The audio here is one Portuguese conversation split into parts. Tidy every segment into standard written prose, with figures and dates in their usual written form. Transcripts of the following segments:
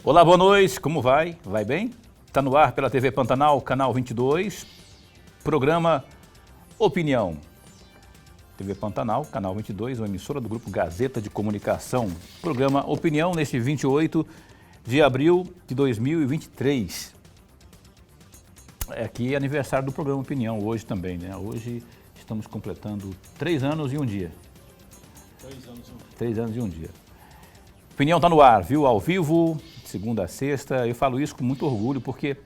Olá, boa noite, como vai? Vai bem? Está no ar pela TV Pantanal, canal 22, programa Opinião. TV Pantanal, canal 22, uma emissora do Grupo Gazeta de Comunicação. Programa Opinião neste 28 de abril de 2023. Aqui é aniversário do programa Opinião, hoje também, né? Hoje estamos completando 3 anos e um dia. 3 anos e um dia. Opinião está no ar, viu? Ao vivo, segunda a sexta. Eu falo isso com muito orgulho porque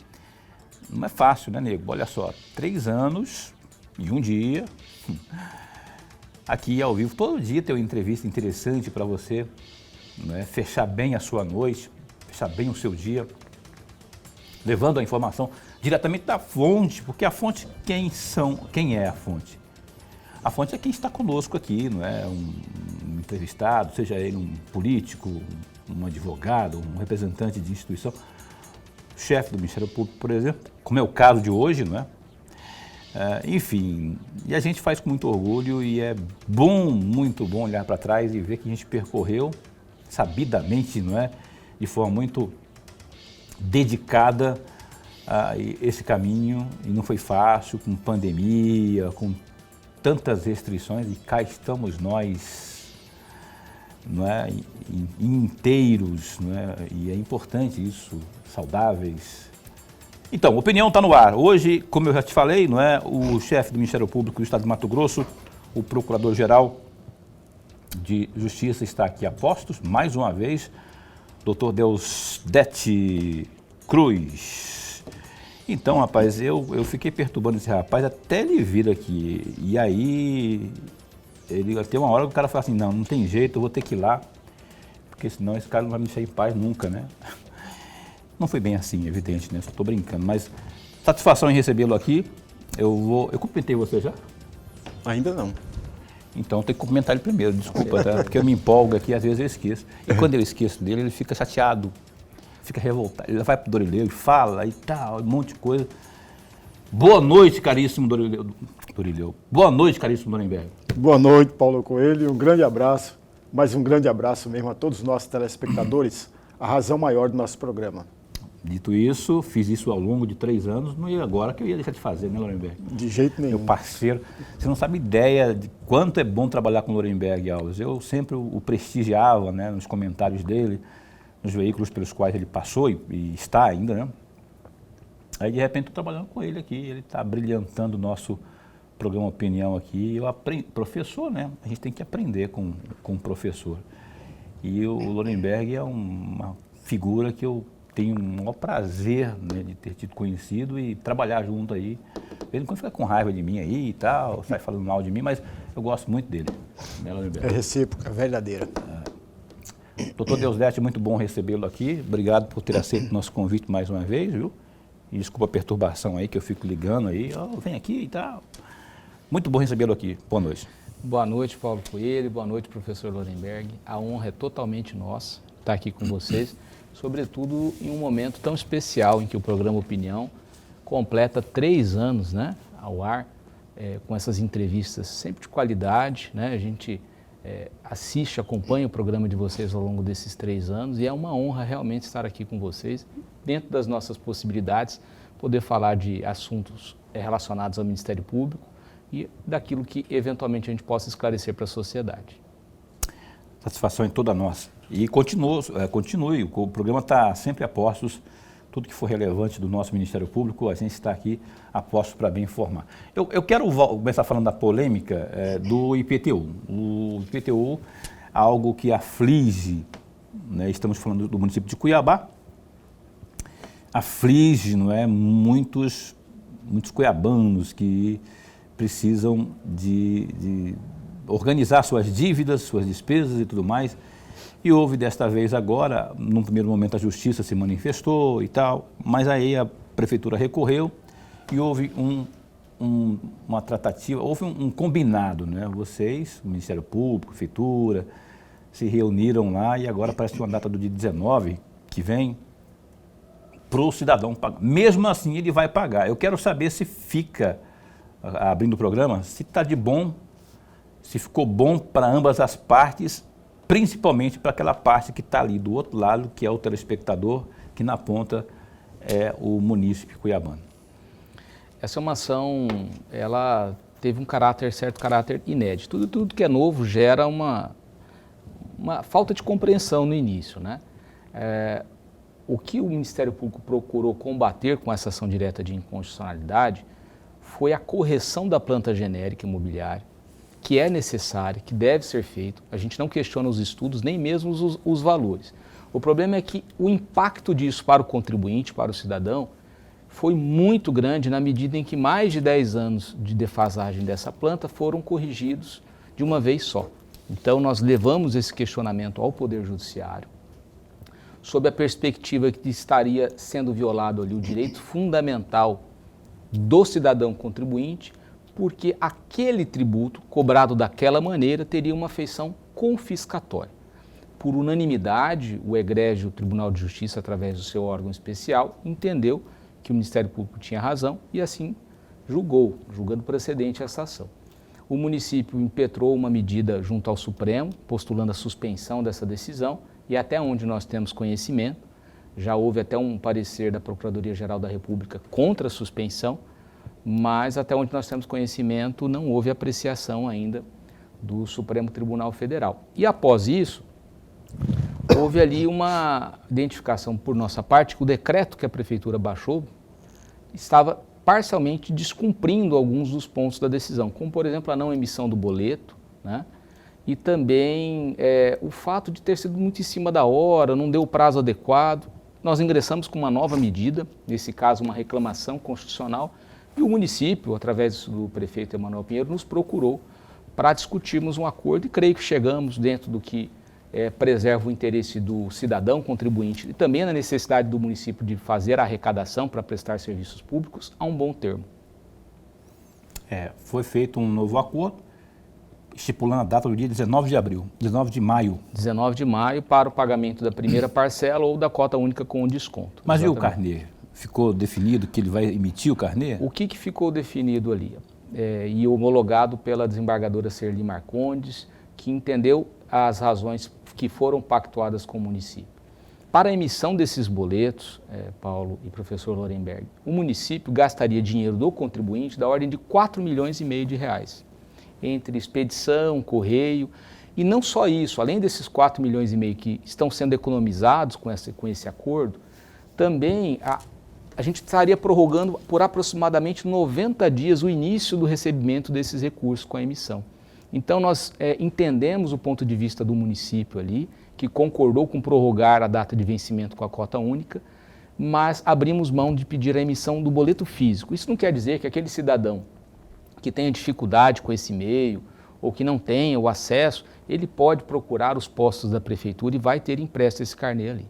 não é fácil, né, nego? Olha só, 3 anos e um dia. Aqui ao vivo, todo dia tem uma entrevista interessante para você, né? Fechar bem a sua noite, fechar bem o seu dia, levando a informação diretamente da fonte, porque a fonte, quem é a fonte? A fonte é quem está conosco aqui, não é? Um entrevistado, seja ele um político, um advogado, um representante de instituição, chefe do Ministério Público, por exemplo, como é o caso de hoje, não é? Enfim, e a gente faz com muito orgulho e é bom, muito bom olhar para trás e ver que a gente percorreu sabidamente, não é? De forma muito dedicada a esse caminho, e não foi fácil, com pandemia, com tantas restrições, e cá estamos nós, não é, inteiros, não é? E é importante isso, saudáveis. Então, Opinião está no ar. Hoje, como eu já te falei, não é, o chefe do Ministério Público do Estado de Mato Grosso, o Procurador-Geral de Justiça, está aqui a postos, mais uma vez, Dr. Deusdedit Cruz. Então, rapaz, eu fiquei perturbando esse rapaz até ele vir aqui. E aí, tem uma hora que o cara fala assim, não tem jeito, eu vou ter que ir lá, porque senão esse cara não vai me deixar em paz nunca, né? Não foi bem assim, evidente, né? Só estou brincando, mas satisfação em recebê-lo aqui. Eu cumprimentei você já? Ainda não. Então, tem que cumprimentar ele primeiro, desculpa, tá? Porque eu me empolgo aqui, às vezes eu esqueço. E quando eu esqueço dele, ele fica chateado. Fica revoltado, ele vai pro Dorileu e fala e tal, um monte de coisa. Boa noite, caríssimo Dorileu. Boa noite, caríssimo Norenberg. Boa noite, Paulo Coelho, um grande abraço, mas um grande abraço mesmo a todos os nossos telespectadores, a razão maior do nosso programa. Dito isso, fiz isso ao longo de 3 anos, não ia agora que eu ia deixar de fazer, né, Norenberg? De jeito nenhum. Meu parceiro, você não sabe ideia de quanto é bom trabalhar com o Norenberg Alves. Eu sempre o prestigiava, né, nos comentários dele, nos veículos pelos quais ele passou e está ainda, né? Aí, de repente, estou trabalhando com ele aqui, ele está brilhantando o nosso programa Opinião aqui. Eu aprendi, professor, né? A gente tem que aprender com o professor. E o Norenberg é uma figura que eu tenho o maior prazer, né, de ter tido conhecido e trabalhar junto aí. De vez em quando fica com raiva de mim aí e tal, sai falando mal de mim, mas eu gosto muito dele, né, Norenberg? É recíproca, verdadeira. Doutor Deusdedit, muito bom recebê-lo aqui. Obrigado por ter aceito o nosso convite mais uma vez, viu? E desculpa a perturbação aí, que eu fico ligando aí. Vem aqui e tal. Muito bom recebê-lo aqui. Boa noite. Boa noite, Paulo Coelho. Boa noite, professor Norenberg. A honra é totalmente nossa estar aqui com vocês, sobretudo em um momento tão especial em que o programa Opinião completa 3 anos, né, ao ar, com essas entrevistas sempre de qualidade, né? A gente assiste, acompanha o programa de vocês ao longo desses 3 anos e é uma honra realmente estar aqui com vocês, dentro das nossas possibilidades, poder falar de assuntos relacionados ao Ministério Público e daquilo que eventualmente a gente possa esclarecer para a sociedade. Satisfação é toda nossa. E continue, o programa está sempre a postos. Tudo que for relevante do nosso Ministério Público, a gente está aqui a postos para bem informar. Eu quero começar falando da polêmica do IPTU. O IPTU, algo que aflige, né, estamos falando do município de Cuiabá, aflige, não é, muitos cuiabanos que precisam de organizar suas dívidas, suas despesas e tudo mais. E houve desta vez agora, num primeiro momento a justiça se manifestou e tal, mas aí a prefeitura recorreu e houve uma tratativa, houve um combinado, né? Vocês, o Ministério Público, a prefeitura, se reuniram lá e agora parece uma data do dia 19 que vem para o cidadão pagar. Mesmo assim ele vai pagar. Eu quero saber se fica, abrindo o programa, se está de bom, se ficou bom para ambas as partes principalmente para aquela parte que está ali do outro lado, que é o telespectador, que na ponta é o munícipe cuiabano. Essa é uma ação, ela teve certo caráter inédito. Tudo que é novo gera uma falta de compreensão no início, né? O que o Ministério Público procurou combater com essa ação direta de inconstitucionalidade foi a correção da planta genérica imobiliária, que é necessária, que deve ser feito. A gente não questiona os estudos, nem mesmo os valores. O problema é que o impacto disso para o contribuinte, para o cidadão, foi muito grande na medida em que mais de 10 anos de defasagem dessa planta foram corrigidos de uma vez só. Então, nós levamos esse questionamento ao Poder Judiciário, sob a perspectiva que estaria sendo violado ali o direito fundamental do cidadão contribuinte, porque aquele tributo, cobrado daquela maneira, teria uma feição confiscatória. Por unanimidade, o egrégio Tribunal de Justiça, através do seu órgão especial, entendeu que o Ministério Público tinha razão e assim julgando precedente essa ação. O município impetrou uma medida junto ao Supremo, postulando a suspensão dessa decisão, e até onde nós temos conhecimento, já houve até um parecer da Procuradoria-Geral da República contra a suspensão, mas até onde nós temos conhecimento não houve apreciação ainda do Supremo Tribunal Federal. E após isso, houve ali uma identificação por nossa parte que o decreto que a Prefeitura baixou estava parcialmente descumprindo alguns dos pontos da decisão, como por exemplo a não emissão do boleto, né? E também o fato de ter sido muito em cima da hora, não deu o prazo adequado. Nós ingressamos com uma nova medida, nesse caso uma reclamação constitucional, e o município, através do prefeito Emanuel Pinheiro, nos procurou para discutirmos um acordo e creio que chegamos dentro do que preserva o interesse do cidadão contribuinte e também na necessidade do município de fazer a arrecadação para prestar serviços públicos a um bom termo. Foi feito um novo acordo, estipulando a data do dia 19 de maio. 19 de maio para o pagamento da primeira parcela ou da cota única com desconto. Mas exatamente. E o carnê? Ficou definido que ele vai emitir o carnê? O que ficou definido ali? E homologado pela desembargadora Serli Marcondes, que entendeu as razões que foram pactuadas com o município. Para a emissão desses boletos, Paulo e professor Lorenberg, o município gastaria dinheiro do contribuinte da ordem de 4,5 milhões de reais, entre expedição, correio, e não só isso, além desses 4,5 milhões que estão sendo economizados com esse acordo, também a gente estaria prorrogando por aproximadamente 90 dias o início do recebimento desses recursos com a emissão. Então nós entendemos o ponto de vista do município ali, que concordou com prorrogar a data de vencimento com a cota única, mas abrimos mão de pedir a emissão do boleto físico. Isso não quer dizer que aquele cidadão que tenha dificuldade com esse meio ou que não tenha o acesso, ele pode procurar os postos da prefeitura e vai ter impresso esse carnê ali.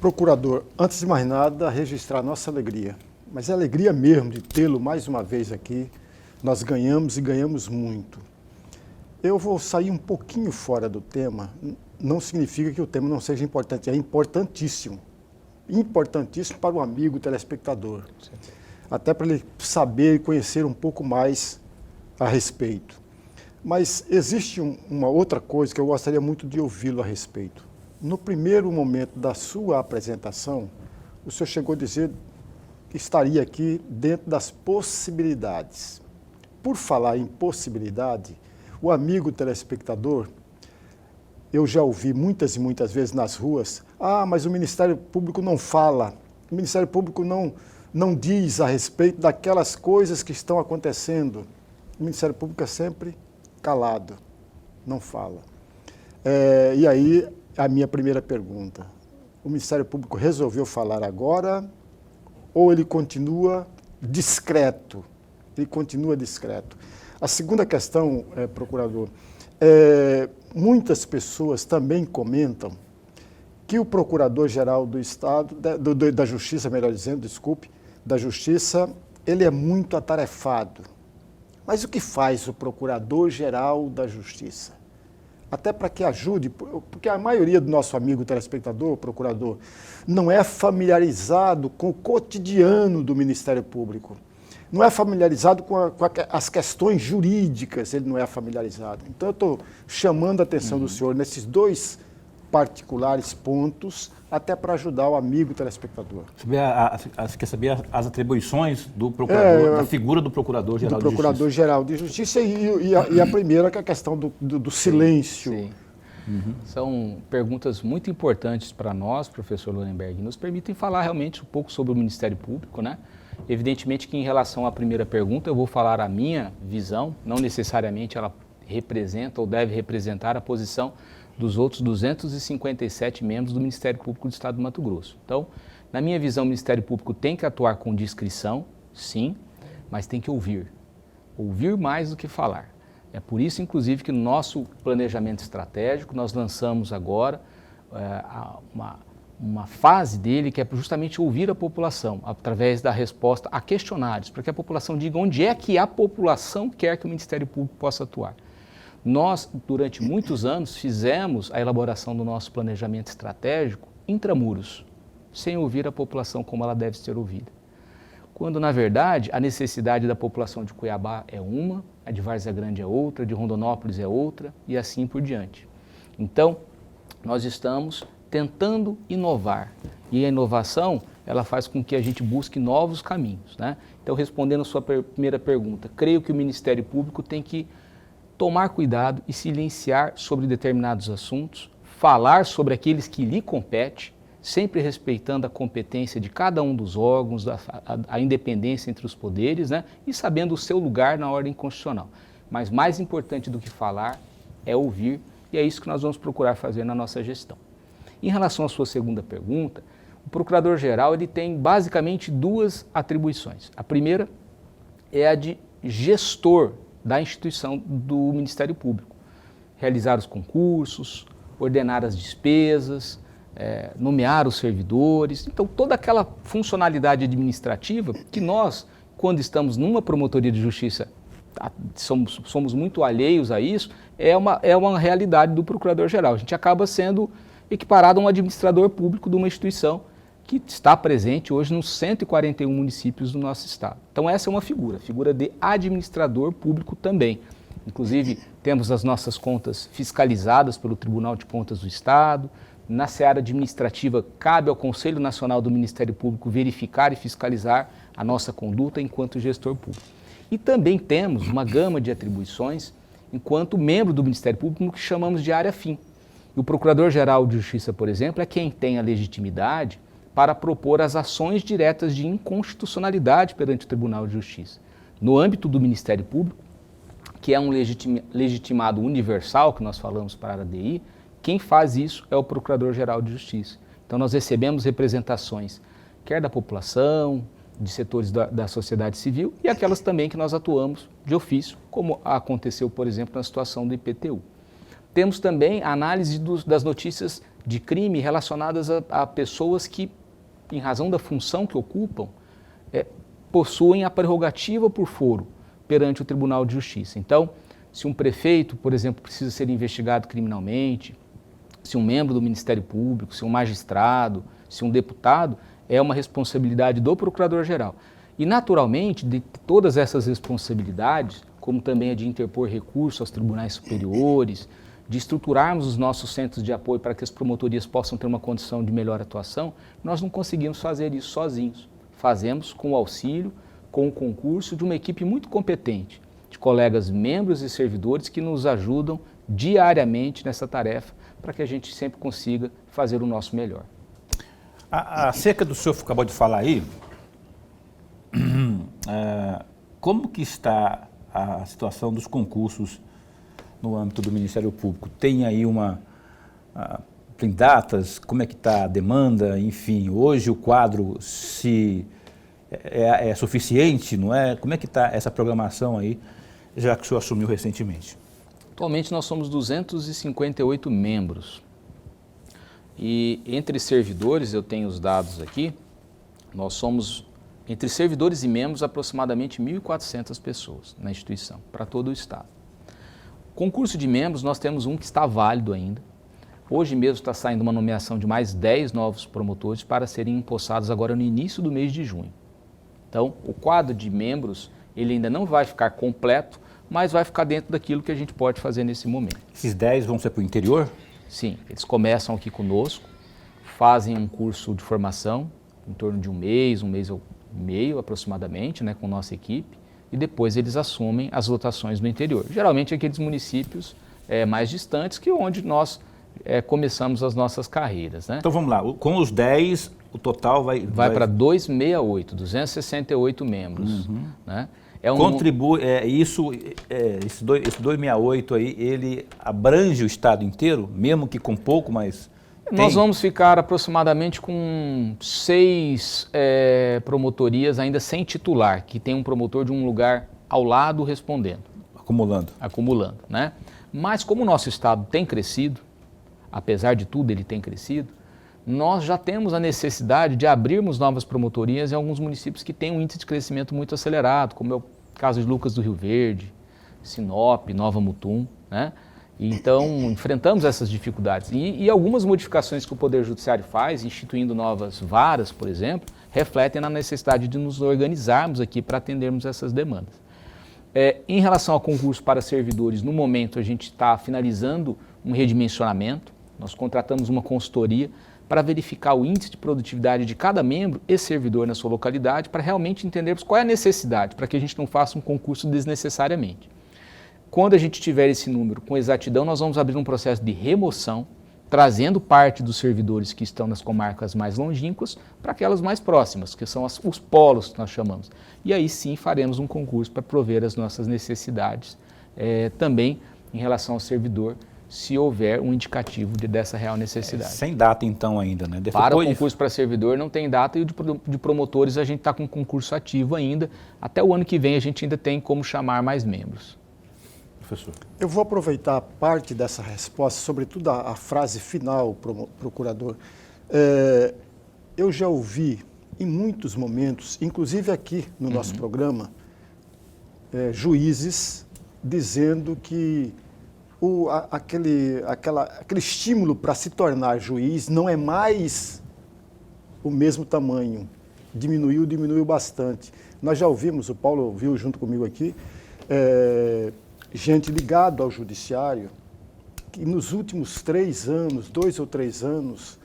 Procurador, antes de mais nada, registrar nossa alegria, mas é alegria mesmo de tê-lo mais uma vez aqui. Nós ganhamos e ganhamos muito. Eu vou sair um pouquinho fora do tema, não significa que o tema não seja importante, é importantíssimo. Importantíssimo para o amigo telespectador. Sim. Até para ele saber e conhecer um pouco mais a respeito. Mas existe uma outra coisa que eu gostaria muito de ouvi-lo a respeito. No primeiro momento da sua apresentação, o senhor chegou a dizer que estaria aqui dentro das possibilidades. Por falar em possibilidade, o amigo telespectador, eu já ouvi muitas e muitas vezes nas ruas, mas o Ministério Público não fala, o Ministério Público não diz a respeito daquelas coisas que estão acontecendo. O Ministério Público é sempre calado, não fala. E aí, a minha primeira pergunta, o Ministério Público resolveu falar agora ou ele continua discreto? Ele continua discreto. A segunda questão, procurador, muitas pessoas também comentam que o Procurador-Geral do Estado, da Justiça, melhor dizendo, desculpe, da Justiça, ele é muito atarefado. Mas o que faz o Procurador-Geral da Justiça? Até para que ajude, porque a maioria do nosso amigo telespectador, procurador, não é familiarizado com o cotidiano do Ministério Público. não é familiarizado com as questões jurídicas, ele não é familiarizado. Então, eu estou chamando a atenção do senhor nesses dois particulares pontos, até para ajudar o amigo telespectador. Você quer saber as atribuições do procurador, da figura do Procurador-Geral de Justiça? Do Procurador-Geral de Justiça e a primeira, que é a questão do silêncio. Sim. São perguntas muito importantes para nós, professor Lorenberg, nos permitem falar realmente um pouco sobre o Ministério Público, né? Evidentemente que em relação à primeira pergunta eu vou falar a minha visão, não necessariamente ela representa ou deve representar a posição dos outros 257 membros do Ministério Público do Estado do Mato Grosso. Então, na minha visão, o Ministério Público tem que atuar com discrição, sim, mas tem que ouvir. Ouvir mais do que falar. É por isso, inclusive, que no nosso planejamento estratégico nós lançamos agora uma fase dele que é justamente ouvir a população, através da resposta a questionários, para que a população diga onde é que a população quer que o Ministério Público possa atuar. Nós, durante muitos anos, fizemos a elaboração do nosso planejamento estratégico intramuros, sem ouvir a população como ela deve ser ouvida. Quando, na verdade, a necessidade da população de Cuiabá é uma, a de Várzea Grande é outra, a de Rondonópolis é outra, e assim por diante. Então, nós estamos tentando inovar, e a inovação, ela faz com que a gente busque novos caminhos, né? Então, respondendo a sua primeira pergunta, creio que o Ministério Público tem que tomar cuidado e silenciar sobre determinados assuntos, falar sobre aqueles que lhe competem, sempre respeitando a competência de cada um dos órgãos, a independência entre os poderes, né? E sabendo o seu lugar na ordem constitucional. Mas mais importante do que falar é ouvir, e é isso que nós vamos procurar fazer na nossa gestão. Em relação à sua segunda pergunta, o Procurador-Geral ele tem basicamente duas atribuições. A primeira é a de gestor da instituição do Ministério Público. Realizar os concursos, ordenar as despesas, nomear os servidores. Então, toda aquela funcionalidade administrativa que nós, quando estamos numa promotoria de justiça, somos muito alheios a isso, é uma realidade do Procurador-Geral. A gente acaba sendo equiparado a um administrador público de uma instituição que está presente hoje nos 141 municípios do nosso estado. Então essa é uma figura de administrador público também. Inclusive temos as nossas contas fiscalizadas pelo Tribunal de Contas do Estado. Na seara administrativa cabe ao Conselho Nacional do Ministério Público verificar e fiscalizar a nossa conduta enquanto gestor público. E também temos uma gama de atribuições enquanto membro do Ministério Público que chamamos de área fim. E o Procurador-Geral de Justiça, por exemplo, é quem tem a legitimidade para propor as ações diretas de inconstitucionalidade perante o Tribunal de Justiça. No âmbito do Ministério Público, que é um legitimado universal, que nós falamos para a DI, quem faz isso é o Procurador-Geral de Justiça. Então nós recebemos representações, quer da população, de setores da sociedade civil e aquelas também que nós atuamos de ofício, como aconteceu, por exemplo, na situação do IPTU. Temos também a análise das notícias de crime relacionadas a pessoas que, em razão da função que ocupam, possuem a prerrogativa por foro perante o Tribunal de Justiça. Então, se um prefeito, por exemplo, precisa ser investigado criminalmente, se um membro do Ministério Público, se um magistrado, se um deputado, é uma responsabilidade do Procurador-Geral. E, naturalmente, de todas essas responsabilidades, como também a de interpor recurso aos tribunais superiores, de estruturarmos os nossos centros de apoio para que as promotorias possam ter uma condição de melhor atuação, nós não conseguimos fazer isso sozinhos. Fazemos com o auxílio, com o concurso de uma equipe muito competente, de colegas membros e servidores que nos ajudam diariamente nessa tarefa para que a gente sempre consiga fazer o nosso melhor. Acerca do senhor acabou de falar aí, como que está a situação dos concursos no âmbito do Ministério Público? Tem aí tem datas, como é que está a demanda, enfim, hoje o quadro é suficiente, não é? Como é que está essa programação aí, já que o senhor assumiu recentemente? Atualmente nós somos 258 membros e entre servidores, eu tenho os dados aqui, nós somos, entre servidores e membros, aproximadamente 1.400 pessoas na instituição, para todo o estado. Concurso de membros, nós temos um que está válido ainda. Hoje mesmo está saindo uma nomeação de mais 10 novos promotores para serem empossados agora no início do mês de junho. Então, o quadro de membros, ele ainda não vai ficar completo, mas vai ficar dentro daquilo que a gente pode fazer nesse momento. Esses 10 vão ser para o interior? Sim, eles começam aqui conosco, fazem um curso de formação, em torno de um mês e meio aproximadamente, né, com nossa equipe, e depois eles assumem as lotações no interior. Geralmente aqueles municípios mais distantes, que é onde nós começamos as nossas carreiras, né? Então vamos lá, com os 10, o total vai para 268 membros. Né? Contribui, esse 268 aí, ele abrange o estado inteiro, mesmo que com pouco, mas... Nós vamos ficar aproximadamente com 6 promotorias ainda sem titular, que tem um promotor de um lugar ao lado respondendo. Acumulando, né? Mas como o nosso estado tem crescido, apesar de tudo ele tem crescido, nós já temos a necessidade de abrirmos novas promotorias em alguns municípios que têm um índice de crescimento muito acelerado, como é o caso de Lucas do Rio Verde, Sinop, Nova Mutum, né? Então, enfrentamos essas dificuldades. E algumas modificações que o Poder Judiciário faz, instituindo novas varas, por exemplo, refletem na necessidade de nos organizarmos aqui para atendermos essas demandas. Em relação ao concurso para servidores, no momento a gente está finalizando um redimensionamento, nós contratamos uma consultoria para verificar o índice de produtividade de cada membro e servidor na sua localidade, para realmente entendermos qual é a necessidade, para que a gente não faça um concurso desnecessariamente. Quando a gente tiver esse número com exatidão, nós vamos abrir um processo de remoção, trazendo parte dos servidores que estão nas comarcas mais longínquas para aquelas mais próximas, que são os polos que nós chamamos. E aí sim faremos um concurso para prover as nossas necessidades, também em relação ao servidor, se houver um indicativo dessa real necessidade. Sem data então ainda, né? Para o concurso para servidor não tem data, e o de promotores a gente está com concurso ativo ainda. Até o ano que vem a gente ainda tem como chamar mais membros. Professor. Eu vou aproveitar parte dessa resposta, sobretudo a frase final, procurador. Eu já ouvi em muitos momentos, inclusive aqui no nosso programa, juízes dizendo que aquele estímulo para se tornar juiz não é mais o mesmo tamanho. Diminuiu bastante. Nós já ouvimos, o Paulo ouviu junto comigo aqui, gente ligada ao judiciário, que nos últimos 3 anos, 2 ou 3 anos,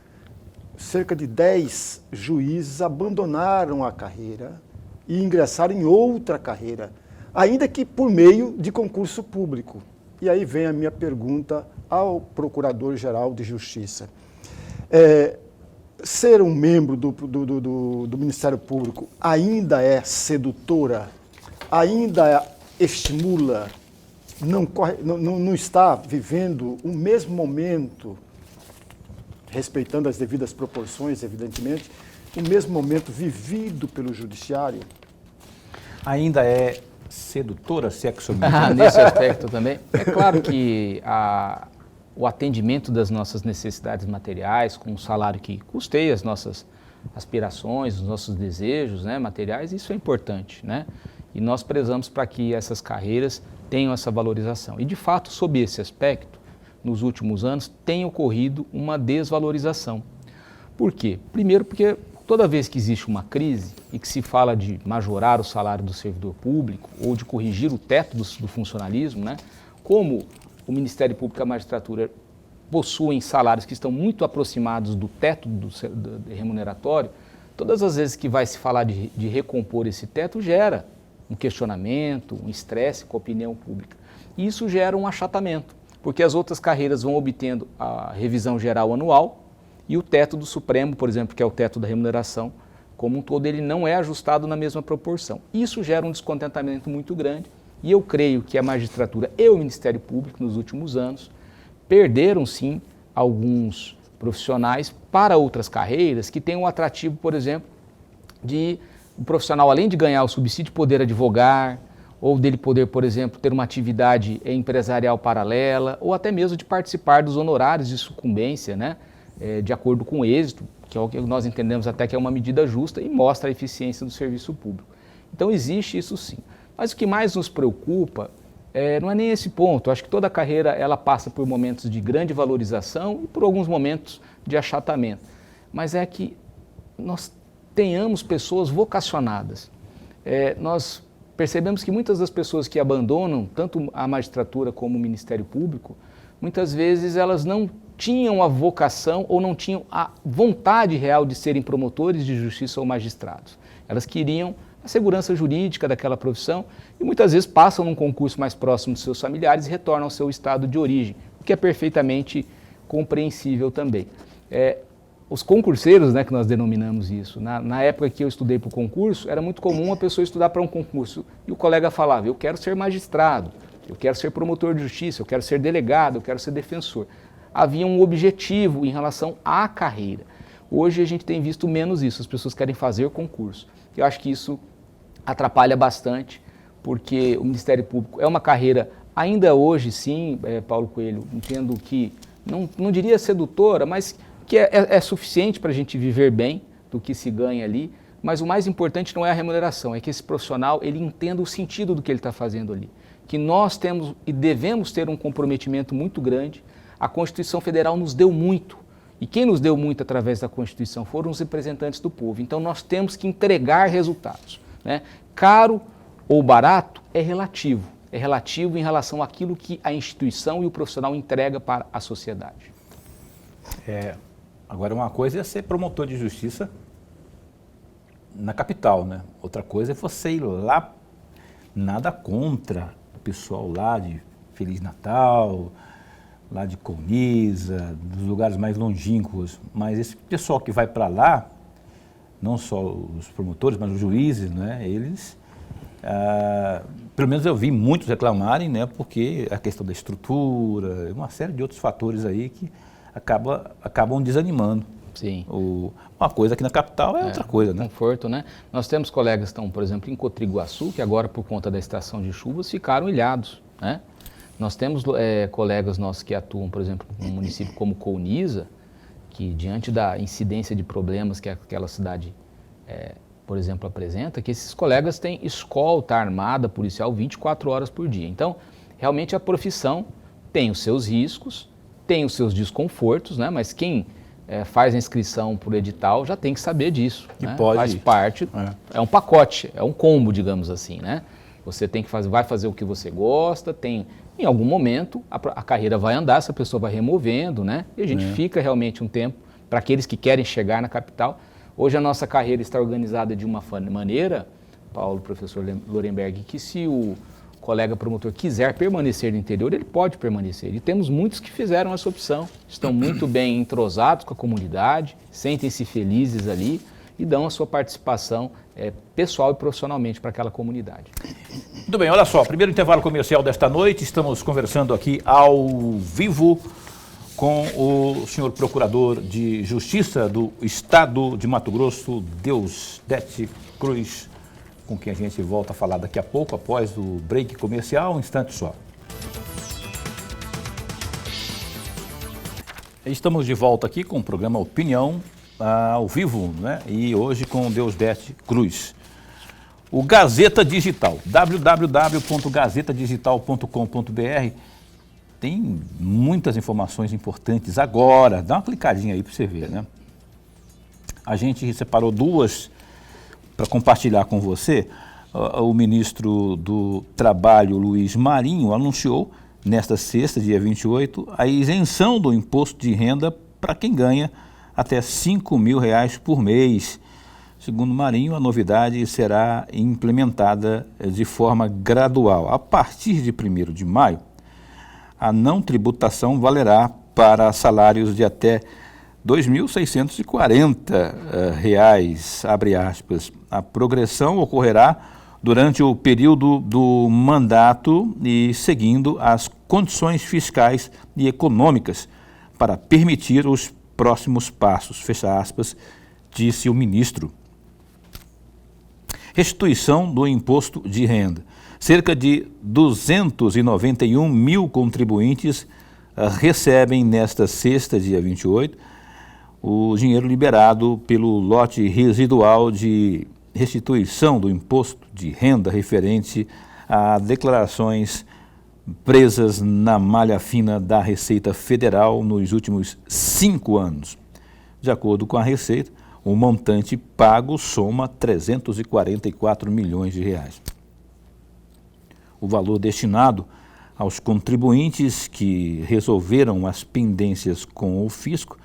cerca de 10 juízes abandonaram a carreira e ingressaram em outra carreira, ainda que por meio de concurso público. E aí vem a minha pergunta ao Procurador-Geral de Justiça. Ser um membro do Ministério Público ainda é sedutora? Ainda estimula? Não está vivendo o mesmo momento, respeitando as devidas proporções, evidentemente, o mesmo momento vivido pelo Judiciário? Ainda é sedutora, se é que o senhor me entende? Nesse aspecto também. É claro que o atendimento das nossas necessidades materiais, com um salário que custeia as nossas aspirações, os nossos desejos, né, materiais, isso é importante, né? E nós prezamos para que essas carreiras tenham essa valorização. E, de fato, sob esse aspecto, nos últimos anos, tem ocorrido uma desvalorização. Por quê? Primeiro, porque toda vez que existe uma crise e que se fala de majorar o salário do servidor público ou de corrigir o teto do funcionalismo, né, como o Ministério Público e a Magistratura possuem salários que estão muito aproximados do teto do remuneratório, todas as vezes que vai se falar de recompor esse teto, gera um questionamento, um estresse com a opinião pública. E isso gera um achatamento, porque as outras carreiras vão obtendo a revisão geral anual e o teto do Supremo, por exemplo, que é o teto da remuneração, como um todo, ele não é ajustado na mesma proporção. Isso gera um descontentamento muito grande e eu creio que a magistratura e o Ministério Público, nos últimos anos, perderam, sim, alguns profissionais para outras carreiras que têm um atrativo, por exemplo, de o profissional, além de ganhar o subsídio, poder advogar, ou dele poder, por exemplo, ter uma atividade empresarial paralela, ou até mesmo de participar dos honorários de sucumbência, né, de acordo com o êxito, que é o que nós entendemos até que é uma medida justa e mostra a eficiência do serviço público. Então existe isso sim. Mas o que mais nos preocupa não é nem esse ponto. Eu acho que toda carreira ela passa por momentos de grande valorização e por alguns momentos de achatamento. Mas é que nós tenhamos pessoas vocacionadas. nós percebemos que muitas das pessoas que abandonam tanto a magistratura como o Ministério Público, muitas vezes elas não tinham a vocação ou não tinham a vontade real de serem promotores de justiça ou magistrados. Elas queriam a segurança jurídica daquela profissão e muitas vezes passam num concurso mais próximo de seus familiares e retornam ao seu estado de origem, o que é perfeitamente compreensível também. Os concurseiros, né, que nós denominamos isso, na época que eu estudei para o concurso, era muito comum a pessoa estudar para um concurso e o colega falava, eu quero ser magistrado, eu quero ser promotor de justiça, eu quero ser delegado, eu quero ser defensor. Havia um objetivo em relação à carreira. Hoje a gente tem visto menos isso, as pessoas querem fazer concurso. Eu acho que isso atrapalha bastante, porque o Ministério Público é uma carreira, ainda hoje sim, Paulo Coelho, entendo que, não diria sedutora, mas que é suficiente para a gente viver bem do que se ganha ali, mas o mais importante não é a remuneração, é que esse profissional ele entenda o sentido do que ele está fazendo ali. Que nós temos e devemos ter um comprometimento muito grande. A Constituição Federal nos deu muito, e quem nos deu muito através da Constituição foram os representantes do povo. Então nós temos que entregar resultados, né? Caro ou barato é relativo em relação àquilo que a instituição e o profissional entrega para a sociedade. Agora, uma coisa é ser promotor de justiça na capital, né? Outra coisa é você ir lá, nada contra o pessoal lá de Feliz Natal, lá de Colniza, dos lugares mais longínquos, mas esse pessoal que vai para lá, não só os promotores, mas os juízes, né? Eles, pelo menos eu vi muitos reclamarem, né? Porque a questão da estrutura, uma série de outros fatores aí que acabam desanimando. Sim. Uma coisa aqui na capital é outra coisa, né? Conforto, né? Nós temos colegas que estão, por exemplo, em Cotriguaçu, que agora, por conta da estação de chuvas, ficaram ilhados, né? Nós temos colegas nossos que atuam, por exemplo, num município como Colniza, que diante da incidência de problemas que aquela cidade, por exemplo, apresenta, que esses colegas têm escolta armada policial 24 horas por dia. Então, realmente a profissão tem os seus riscos, tem os seus desconfortos, né? Mas quem faz a inscrição por edital já tem que saber disso. Que né? pode. Faz parte, é um pacote, é um combo, digamos assim, né? Você tem que vai fazer o que você gosta, em algum momento a carreira vai andar, essa pessoa vai removendo, né? E a gente fica realmente um tempo para aqueles que querem chegar na capital. Hoje a nossa carreira está organizada de uma maneira, Paulo, professor Lorenberg, que se o colega promotor quiser permanecer no interior, ele pode permanecer. E temos muitos que fizeram essa opção, estão muito bem entrosados com a comunidade, sentem-se felizes ali e dão a sua participação pessoal e profissionalmente para aquela comunidade. Muito bem, olha só, primeiro intervalo comercial desta noite, estamos conversando aqui ao vivo com o senhor Procurador de Justiça do Estado de Mato Grosso, Deusdedit Cruz, com quem a gente volta a falar daqui a pouco, após o break comercial, um instante só. Estamos de volta aqui com o programa Opinião ao vivo, né? E hoje com o Deusdedit Cruz. O Gazeta Digital, www.gazetadigital.com.br, tem muitas informações importantes agora. Dá uma clicadinha aí para você ver, né? A gente separou duas para compartilhar com você. O ministro do Trabalho, Luiz Marinho, anunciou nesta sexta, dia 28, a isenção do imposto de renda para quem ganha até R$5.000 por mês. Segundo Marinho, a novidade será implementada de forma gradual. A partir de 1º de maio, a não tributação valerá para salários de até R$2.640, abre aspas. A progressão ocorrerá durante o período do mandato e seguindo as condições fiscais e econômicas para permitir os próximos passos, fecha aspas, disse o ministro. Restituição do imposto de renda. Cerca de 291 mil contribuintes recebem nesta sexta, dia 28, o dinheiro liberado pelo lote residual de restituição do imposto de renda referente a declarações presas na malha fina da Receita Federal nos últimos 5 anos. De acordo com a Receita, O montante pago soma 344 milhões de reais. O valor destinado aos contribuintes que resolveram as pendências com o fisco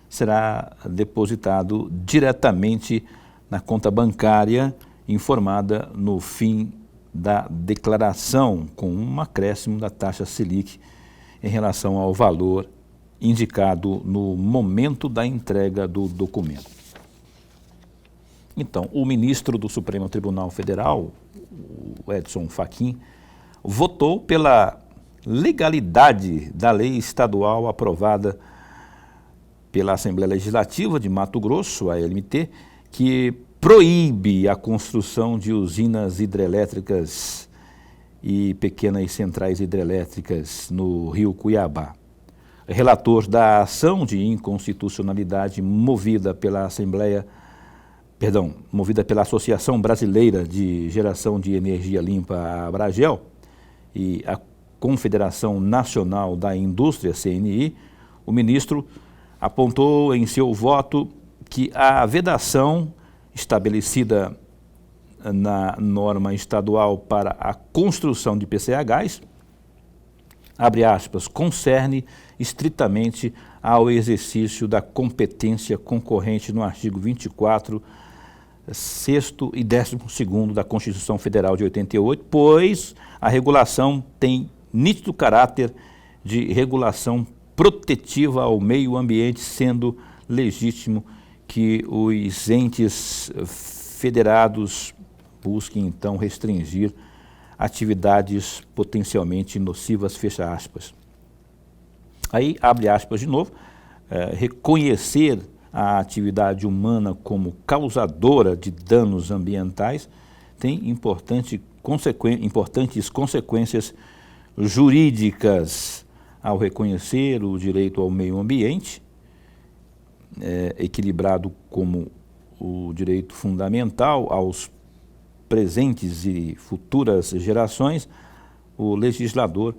será depositado diretamente na conta bancária informada no fim da declaração, com um acréscimo da taxa Selic em relação ao valor indicado no momento da entrega do documento. Então, o ministro do Supremo Tribunal Federal, o Edson Fachin, votou pela legalidade da lei estadual aprovada pela Assembleia Legislativa de Mato Grosso, a ALMT, que proíbe a construção de usinas hidrelétricas e pequenas centrais hidrelétricas no Rio Cuiabá. Relator da ação de inconstitucionalidade movida pela Associação Brasileira de Geração de Energia Limpa, a Abragel, e a Confederação Nacional da Indústria, CNI, o ministro apontou em seu voto que a vedação estabelecida na norma estadual para a construção de PCHs, abre aspas, concerne estritamente ao exercício da competência concorrente no artigo 24, 6º e 12º da Constituição Federal de 88, pois a regulação tem nítido caráter de regulação protetiva ao meio ambiente, sendo legítimo que os entes federados busquem, então, restringir atividades potencialmente nocivas, fecha aspas. Aí, abre aspas de novo, reconhecer a atividade humana como causadora de danos ambientais tem importantes consequências jurídicas ao reconhecer o direito ao meio ambiente, equilibrado como o direito fundamental aos presentes e futuras gerações. O legislador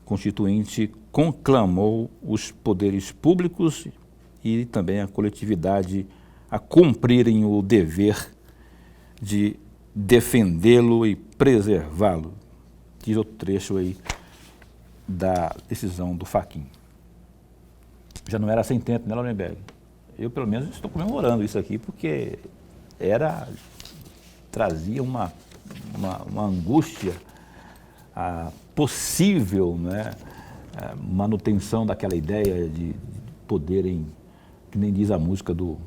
constituinte conclamou os poderes públicos e também a coletividade a cumprirem o dever de defendê-lo e preservá-lo. Diz outro trecho aí da decisão do Fachin. Já não era sem tempo, né, Lorenberg? Eu, pelo menos, estou comemorando isso aqui, porque trazia uma angústia possível, né, manutenção daquela ideia de poderem, que nem diz a música do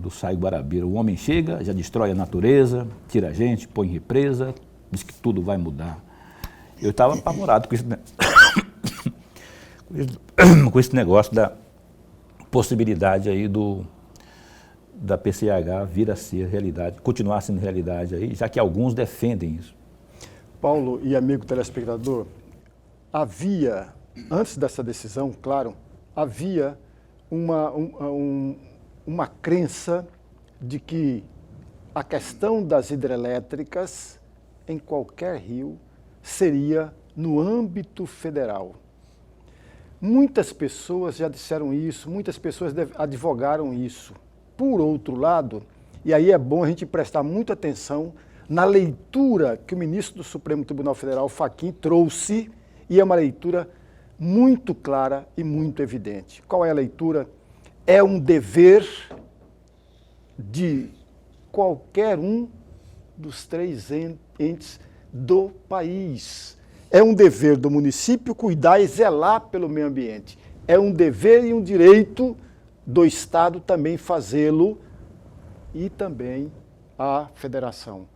Sai Guarabira, o homem chega, já destrói a natureza, tira a gente, põe em represa, diz que tudo vai mudar. Eu estava apavorado com esse negócio da possibilidade aí da PCH vir a ser realidade, continuar sendo realidade aí, já que alguns defendem isso. Paulo e amigo telespectador, havia, antes dessa decisão, claro, havia uma crença de que a questão das hidrelétricas em qualquer rio seria no âmbito federal. Muitas pessoas já disseram isso, muitas pessoas advogaram isso. Por outro lado, e aí é bom a gente prestar muita atenção na leitura que o ministro do Supremo Tribunal Federal, Fachin, trouxe, e é uma leitura muito clara e muito evidente. Qual é a leitura? É um dever de qualquer um dos três entes do país. É um dever do município cuidar e zelar pelo meio ambiente. É um dever e um direito do Estado também fazê-lo e também a federação.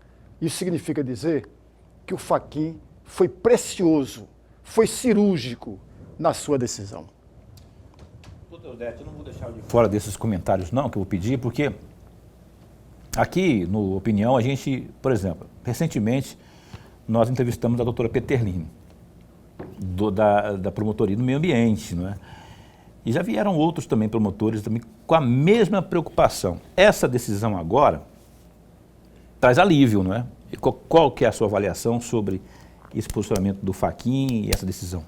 Isso significa dizer que o Fachin foi precioso, foi cirúrgico na sua decisão. Doutor Odete, eu não vou deixar de fora desses comentários não, que eu vou pedir, porque aqui no Opinião a gente, por exemplo, recentemente nós entrevistamos a doutora Peterlini, da Promotoria do Meio Ambiente, não é? E já vieram outros também promotores também com a mesma preocupação. Essa decisão agora traz alívio, não é? E qual que é a sua avaliação sobre esse posicionamento do Fachin e essa decisão?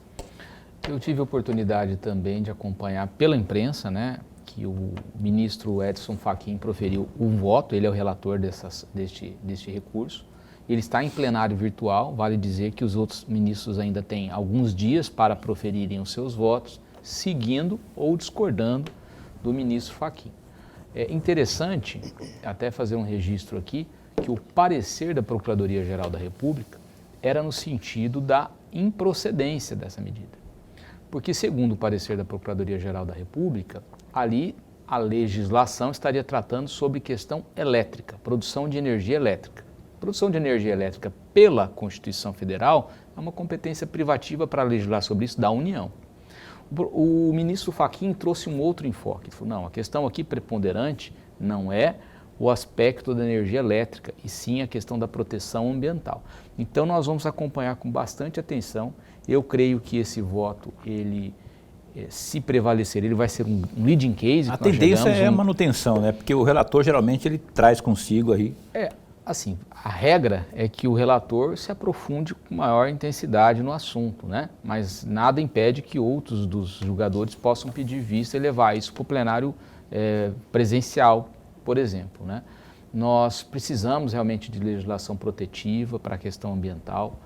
Eu tive a oportunidade também de acompanhar pela imprensa, né, que o ministro Edson Fachin proferiu o voto, ele é o relator deste recurso. Ele está em plenário virtual, vale dizer que os outros ministros ainda têm alguns dias para proferirem os seus votos, seguindo ou discordando do ministro Fachin. É interessante até fazer um registro aqui que o parecer da Procuradoria-Geral da República era no sentido da improcedência dessa medida. Porque, segundo o parecer da Procuradoria-Geral da República, ali a legislação estaria tratando sobre questão elétrica, produção de energia elétrica. Produção de energia elétrica pela Constituição Federal é uma competência privativa para legislar sobre isso da União. O ministro Fachin trouxe um outro enfoque. Ele falou, não, a questão aqui preponderante não é o aspecto da energia elétrica, e sim a questão da proteção ambiental. Então nós vamos acompanhar com bastante atenção. Eu creio que esse voto, ele, se prevalecer, ele vai ser um leading case. A tendência é a manutenção, né? Porque o relator geralmente ele traz consigo aí. Assim, a regra é que o relator se aprofunde com maior intensidade no assunto, né? Mas nada impede que outros dos julgadores possam pedir vista e levar isso para o plenário presencial, por exemplo, né? Nós precisamos realmente de legislação protetiva para a questão ambiental.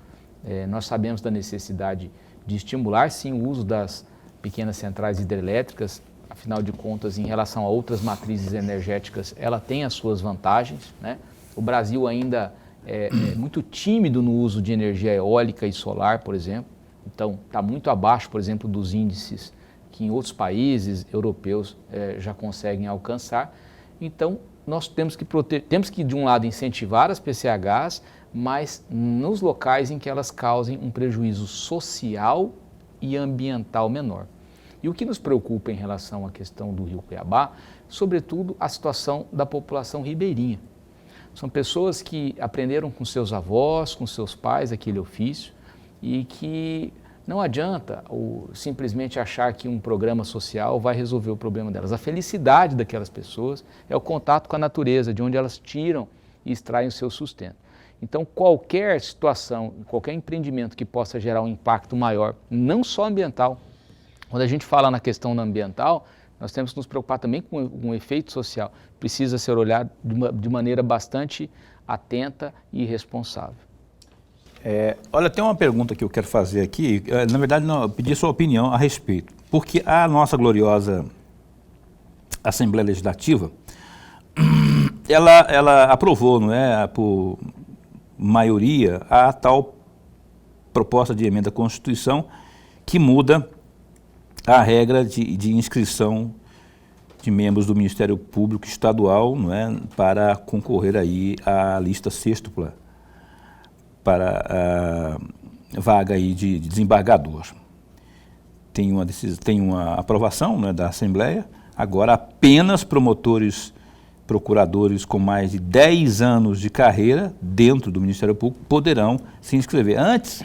Nós sabemos da necessidade de estimular, sim, o uso das pequenas centrais hidrelétricas. Afinal de contas, em relação a outras matrizes energéticas, ela tem as suas vantagens, né? O Brasil ainda é muito tímido no uso de energia eólica e solar, por exemplo. Então, está muito abaixo, por exemplo, dos índices que em outros países europeus já conseguem alcançar. Então, nós temos que, de um lado, incentivar as PCHs, mas nos locais em que elas causem um prejuízo social e ambiental menor. E o que nos preocupa em relação à questão do Rio Cuiabá, sobretudo a situação da população ribeirinha. São pessoas que aprenderam com seus avós, com seus pais aquele ofício e que não adianta simplesmente achar que um programa social vai resolver o problema delas. A felicidade daquelas pessoas é o contato com a natureza, de onde elas tiram e extraem o seu sustento. Então, qualquer situação, qualquer empreendimento que possa gerar um impacto maior, não só ambiental. Quando a gente fala na questão ambiental, nós temos que nos preocupar também com o efeito social. Precisa ser olhado de maneira bastante atenta e responsável. Olha, tem uma pergunta que eu quero fazer aqui. Na verdade, não, eu pedi a sua opinião a respeito. Porque a nossa gloriosa Assembleia Legislativa, ela aprovou, não é, por maioria, a tal proposta de emenda à Constituição que muda a regra de inscrição de membros do Ministério Público Estadual, não é, para concorrer aí à lista sêxtupla para a vaga aí de desembargador. Tem uma aprovação, né, da Assembleia. Agora apenas procuradores com mais de 10 anos de carreira dentro do Ministério Público poderão se inscrever. Antes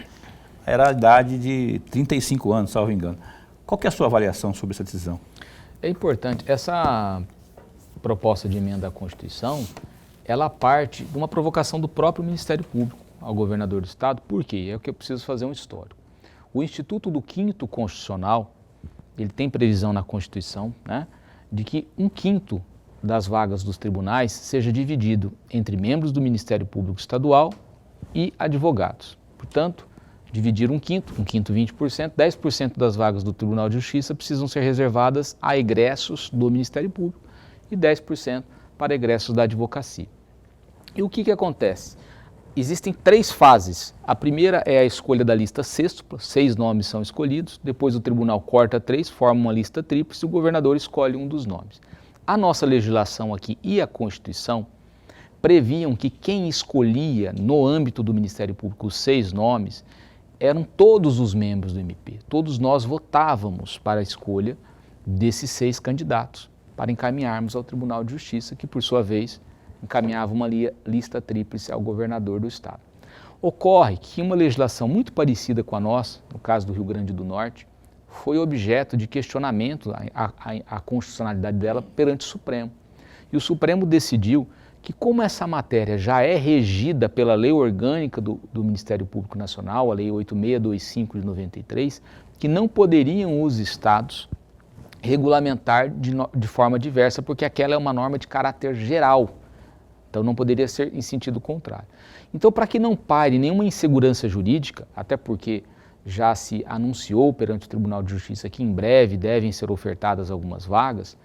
era a idade de 35 anos, salvo engano. Qual que é a sua avaliação sobre essa decisão? É importante. Essa proposta de emenda à Constituição, ela parte de uma provocação do próprio Ministério Público ao governador do Estado. Por quê? É o que eu preciso fazer um histórico. O Instituto do Quinto Constitucional, ele tem previsão na Constituição, né, de que 1/5 das vagas dos tribunais seja dividido entre membros do Ministério Público Estadual e advogados. Portanto, dividir 1/5, 20%, 10% das vagas do Tribunal de Justiça precisam ser reservadas a egressos do Ministério Público e 10% para egressos da advocacia. E o que acontece? Existem 3 fases. A primeira é a escolha da lista sêxtupla, 6 nomes são escolhidos, depois o tribunal corta 3, forma uma lista tríplice e o governador escolhe um dos nomes. A nossa legislação aqui e a Constituição previam que quem escolhia no âmbito do Ministério Público os 6 nomes eram todos os membros do MP. Todos nós votávamos para a escolha desses 6 candidatos, para encaminharmos ao Tribunal de Justiça, que por sua vez encaminhava uma lista tríplice ao governador do Estado. Ocorre que uma legislação muito parecida com a nossa, no caso do Rio Grande do Norte, foi objeto de questionamento a constitucionalidade dela perante o Supremo. E o Supremo decidiu que, como essa matéria já é regida pela lei orgânica do Ministério Público Nacional, a lei 8625 de 93, que não poderiam os estados regulamentar de forma diversa, porque aquela é uma norma de caráter geral. Então não poderia ser em sentido contrário. Então, para que não pare nenhuma insegurança jurídica, até porque já se anunciou perante o Tribunal de Justiça que em breve devem ser ofertadas algumas vagas,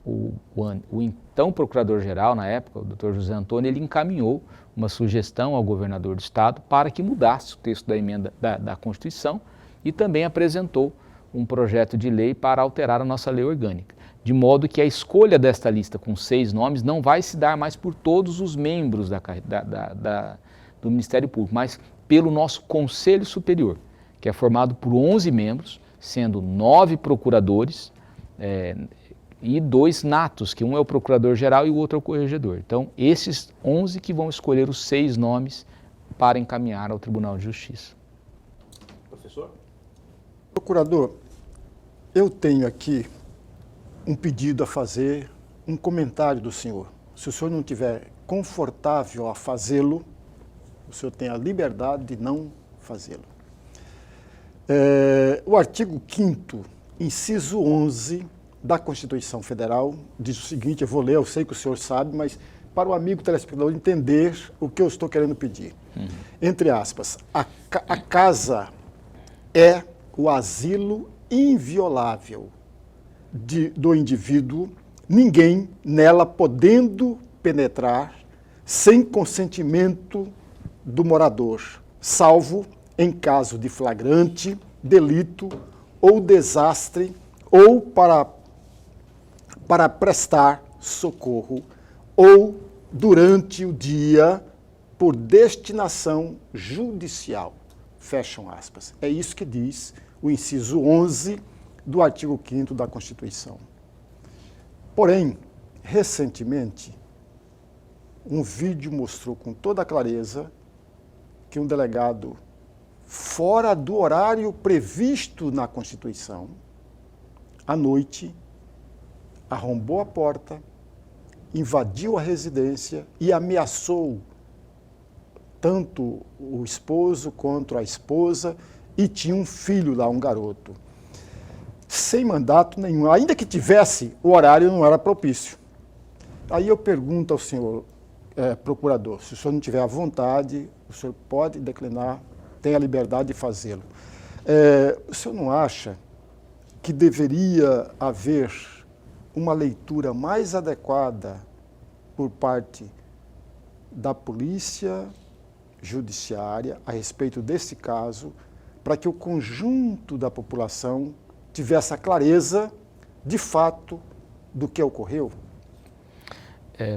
o então Procurador-Geral, na época, o Dr. José Antônio, ele encaminhou uma sugestão ao governador do Estado para que mudasse o texto da emenda da Constituição e também apresentou um projeto de lei para alterar a nossa lei orgânica, de modo que a escolha desta lista com 6 nomes não vai se dar mais por todos os membros do Ministério Público, mas pelo nosso Conselho Superior, que é formado por 11 membros, sendo 9 procuradores e 2 natos, que um é o Procurador-Geral e o outro é o Corregedor. Então, esses 11 que vão escolher os 6 nomes para encaminhar ao Tribunal de Justiça. Professor? Procurador, eu tenho aqui um pedido a fazer, um comentário do senhor. Se o senhor não estiver confortável a fazê-lo, o senhor tem a liberdade de não fazê-lo. O artigo 5º, inciso 11 da Constituição Federal, diz o seguinte, eu vou ler, eu sei que o senhor sabe, mas para o amigo telespectador entender o que eu estou querendo pedir. Entre aspas, a casa é o asilo inviolável do indivíduo, ninguém nela podendo penetrar sem consentimento do morador, salvo em caso de flagrante, delito ou desastre ou para prestar socorro ou durante o dia por destinação judicial. Fecham aspas. É isso que diz o inciso 11 do artigo 5º da Constituição. Porém, recentemente, um vídeo mostrou com toda a clareza que um delegado, fora do horário previsto na Constituição, à noite, arrombou a porta, invadiu a residência e ameaçou tanto o esposo quanto a esposa e tinha um filho lá, um garoto. Sem mandato nenhum, ainda que tivesse, o horário não era propício. Aí eu pergunto ao senhor procurador, se o senhor não tiver à vontade, o senhor pode declinar, tem a liberdade de fazê-lo. O senhor não acha que deveria haver uma leitura mais adequada por parte da polícia judiciária a respeito desse caso, para que o conjunto da população tivesse a clareza, de fato, do que ocorreu?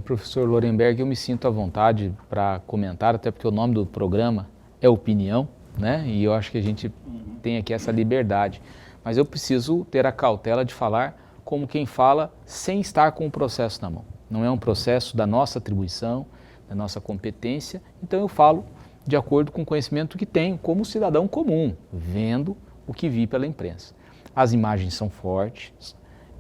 Professor Lorenberg, eu me sinto à vontade para comentar, até porque o nome do programa é Opinião, né? E eu acho que a gente tem aqui essa liberdade. Mas eu preciso ter a cautela de falar como quem fala sem estar com o processo na mão. Não é um processo da nossa atribuição, da nossa competência, então eu falo de acordo com o conhecimento que tenho como cidadão comum, vendo o que vi pela imprensa. As imagens são fortes,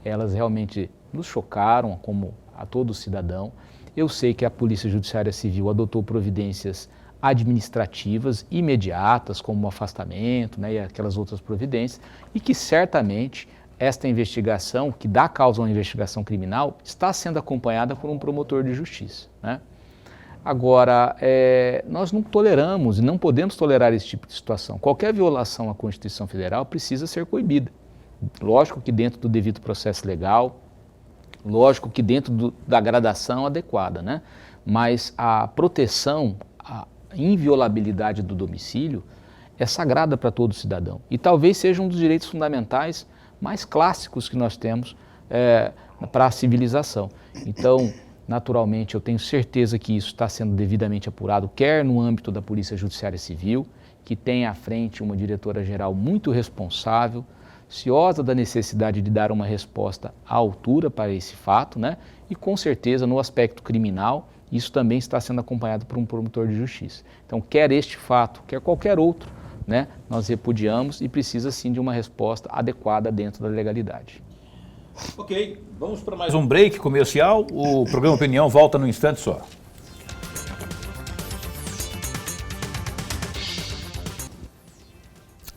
elas realmente nos chocaram, como a todo cidadão. Eu sei que a Polícia Judiciária Civil adotou providências administrativas imediatas, como o afastamento, né, e aquelas outras providências, e que certamente esta investigação, que dá causa a uma investigação criminal, está sendo acompanhada por um promotor de justiça, né? Agora, nós não toleramos e não podemos tolerar esse tipo de situação. Qualquer violação à Constituição Federal precisa ser coibida. Lógico que dentro do devido processo legal, lógico que dentro da gradação adequada, né? Mas a proteção, a inviolabilidade do domicílio é sagrada para todo cidadão. E talvez seja um dos direitos fundamentais mais clássicos que nós temos para a civilização. Então, naturalmente, eu tenho certeza que isso está sendo devidamente apurado, quer no âmbito da Polícia Judiciária Civil, que tem à frente uma diretora-geral muito responsável, ciosa da necessidade de dar uma resposta à altura para esse fato, né? E com certeza no aspecto criminal, isso também está sendo acompanhado por um promotor de justiça. Então, quer este fato, quer qualquer outro, né? Nós repudiamos e precisa sim de uma resposta adequada dentro da legalidade. Ok, vamos para mais um break comercial. O programa Opinião volta num instante só.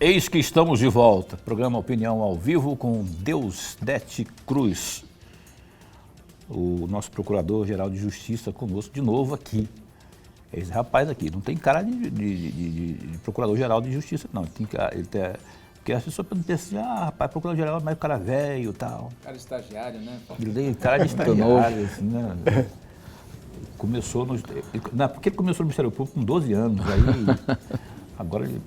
Eis que estamos de volta. Programa Opinião ao vivo com Deusdete Cruz, o nosso Procurador-Geral de Justiça conosco de novo aqui. Esse rapaz aqui não tem cara de Procurador-Geral de Justiça, não. Porque as pessoas podem pensar assim, rapaz, Procurador-Geral, mas o cara velho e tal. Cara estagiário, né? Ele tem cara de estagiário, assim, né? Começou porque ele começou no Ministério Público com 12 anos, aí agora ele...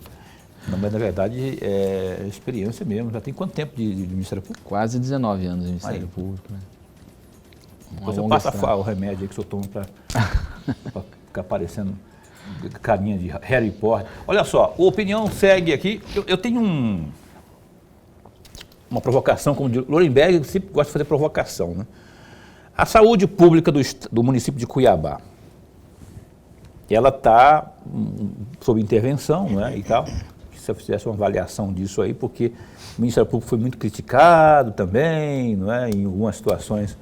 Não, mas na verdade é experiência mesmo. Já tem quanto tempo de Ministério Público? Quase 19 anos de Ministério Público, né? Depois eu passo o remédio aí que o senhor toma para ficar parecendo carinha de Harry Potter. Olha só, o Opinião segue aqui. Eu tenho uma provocação, como de Lorenberg sempre gosta de fazer provocação, né? A saúde pública do município de Cuiabá, ela está sob intervenção, né, e tal. Se eu fizesse uma avaliação disso aí, porque o Ministério Público foi muito criticado também, não é, em algumas situações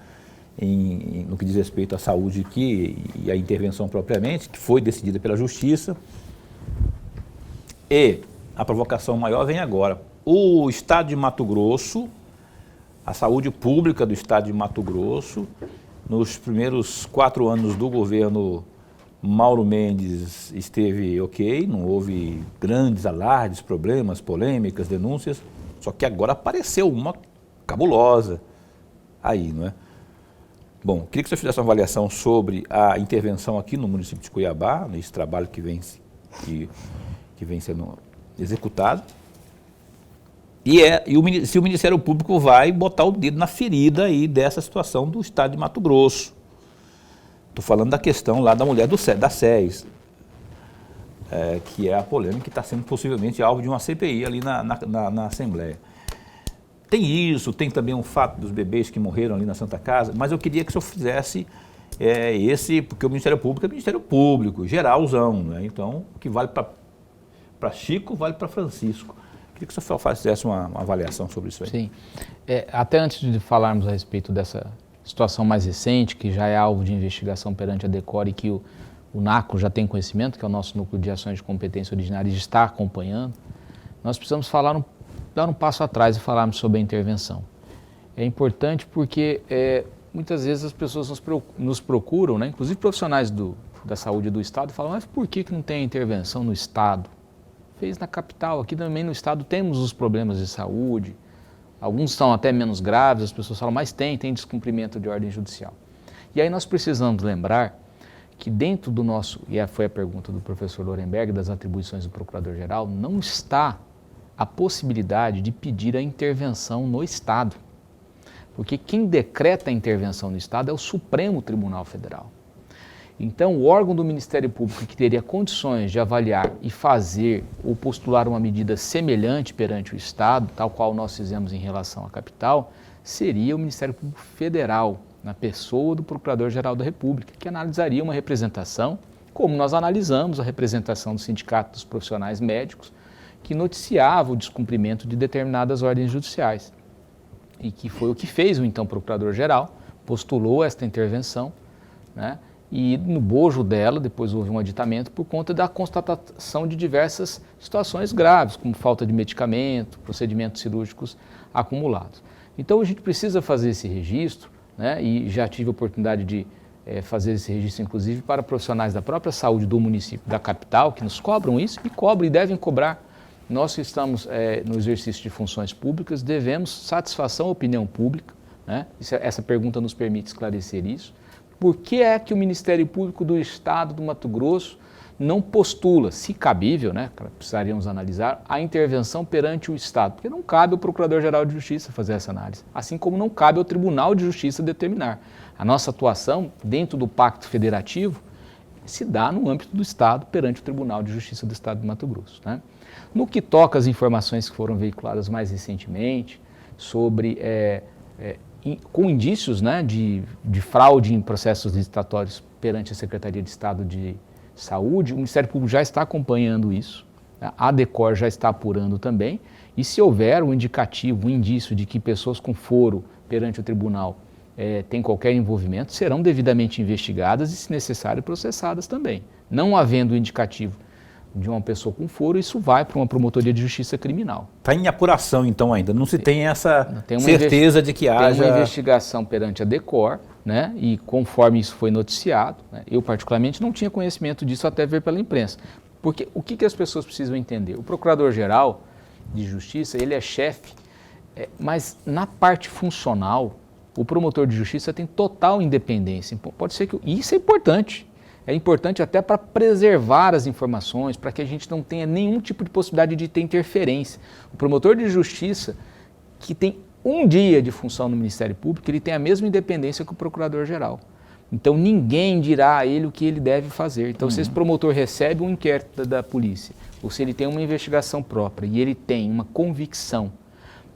no que diz respeito à saúde aqui e à intervenção propriamente, que foi decidida pela Justiça. E a provocação maior vem agora. O Estado de Mato Grosso, a saúde pública do Estado de Mato Grosso, nos primeiros 4 anos do governo Mauro Mendes esteve ok, não houve grandes alardes, problemas, polêmicas, denúncias, só que agora apareceu uma cabulosa aí, não é? Bom, queria que você fizesse uma avaliação sobre a intervenção aqui no município de Cuiabá, nesse trabalho que vem sendo executado, se o Ministério Público vai botar o dedo na ferida aí dessa situação do Estado de Mato Grosso. Estou falando da questão lá da mulher da SES, que é a polêmica que está sendo possivelmente alvo de uma CPI ali na Assembleia. Tem isso, tem também o fato dos bebês que morreram ali na Santa Casa, mas eu queria que o senhor fizesse porque o Ministério Público é Ministério Público, geralzão, né? Então, o que vale para Chico, vale para Francisco. Queria que o senhor fizesse uma avaliação sobre isso aí. Sim. Até antes de falarmos a respeito dessa situação mais recente, que já é alvo de investigação perante a DECOR e que o NACO já tem conhecimento, que é o nosso Núcleo de Ações de Competência Originária, e está acompanhando, nós precisamos dar um passo atrás e falarmos sobre a intervenção. É importante porque muitas vezes as pessoas nos procuram, né, inclusive profissionais da saúde do Estado, e falam, mas por que não tem intervenção no Estado? Fez na capital, aqui também no Estado temos os problemas de saúde, alguns são até menos graves, as pessoas falam, mas tem descumprimento de ordem judicial. E aí nós precisamos lembrar que dentro do nosso, foi a pergunta do professor Lorenberg, das atribuições do Procurador-Geral, não está a possibilidade de pedir a intervenção no Estado. Porque quem decreta a intervenção no Estado é o Supremo Tribunal Federal. Então, o órgão do Ministério Público que teria condições de avaliar e fazer ou postular uma medida semelhante perante o Estado, tal qual nós fizemos em relação à capital, seria o Ministério Público Federal, na pessoa do Procurador-Geral da República, que analisaria uma representação, como nós analisamos a representação do Sindicato dos Profissionais Médicos, que noticiava o descumprimento de determinadas ordens judiciais. E que foi o que fez o então Procurador-Geral, postulou esta intervenção, né? E no bojo dela, depois houve um aditamento por conta da constatação de diversas situações graves, como falta de medicamento, procedimentos cirúrgicos acumulados. Então a gente precisa fazer esse registro, né? E já tive a oportunidade de fazer esse registro, inclusive, para profissionais da própria saúde do município, da capital, que nos cobram isso e cobram e devem cobrar. Nós que estamos no exercício de funções públicas, devemos satisfação à opinião pública, né? Essa pergunta nos permite esclarecer isso. Por que é que o Ministério Público do Estado do Mato Grosso não postula, se cabível, né, precisaríamos analisar, a intervenção perante o Estado? Porque não cabe ao Procurador-Geral de Justiça fazer essa análise, assim como não cabe ao Tribunal de Justiça determinar. A nossa atuação, dentro do Pacto Federativo, se dá no âmbito do Estado perante o Tribunal de Justiça do Estado do Mato Grosso, né? No que toca às informações que foram veiculadas mais recentemente sobre... com indícios, né, de fraude em processos licitatórios perante a Secretaria de Estado de Saúde, o Ministério Público já está acompanhando isso, a DECOR já está apurando também, e se houver um indicativo, um indício de que pessoas com foro perante o tribunal têm qualquer envolvimento, serão devidamente investigadas e, se necessário, processadas também. Não havendo indicativo de uma pessoa com foro, isso vai para uma promotoria de justiça criminal. Está em apuração, então, ainda. Não se tem essa certeza de que haja... Tem uma investigação perante a DECOR, né? E conforme isso foi noticiado, né? Eu particularmente não tinha conhecimento disso até ver pela imprensa. Porque o que as pessoas precisam entender? O Procurador-Geral de Justiça, ele é chefe, mas na parte funcional, o promotor de justiça tem total independência. Pode ser que... E isso é importante. É importante até para preservar as informações, para que a gente não tenha nenhum tipo de possibilidade de ter interferência. O promotor de justiça, que tem um dia de função no Ministério Público, ele tem a mesma independência que o Procurador-Geral. Então ninguém dirá a ele o que ele deve fazer. Então se esse promotor recebe um inquérito da polícia, ou se ele tem uma investigação própria e ele tem uma convicção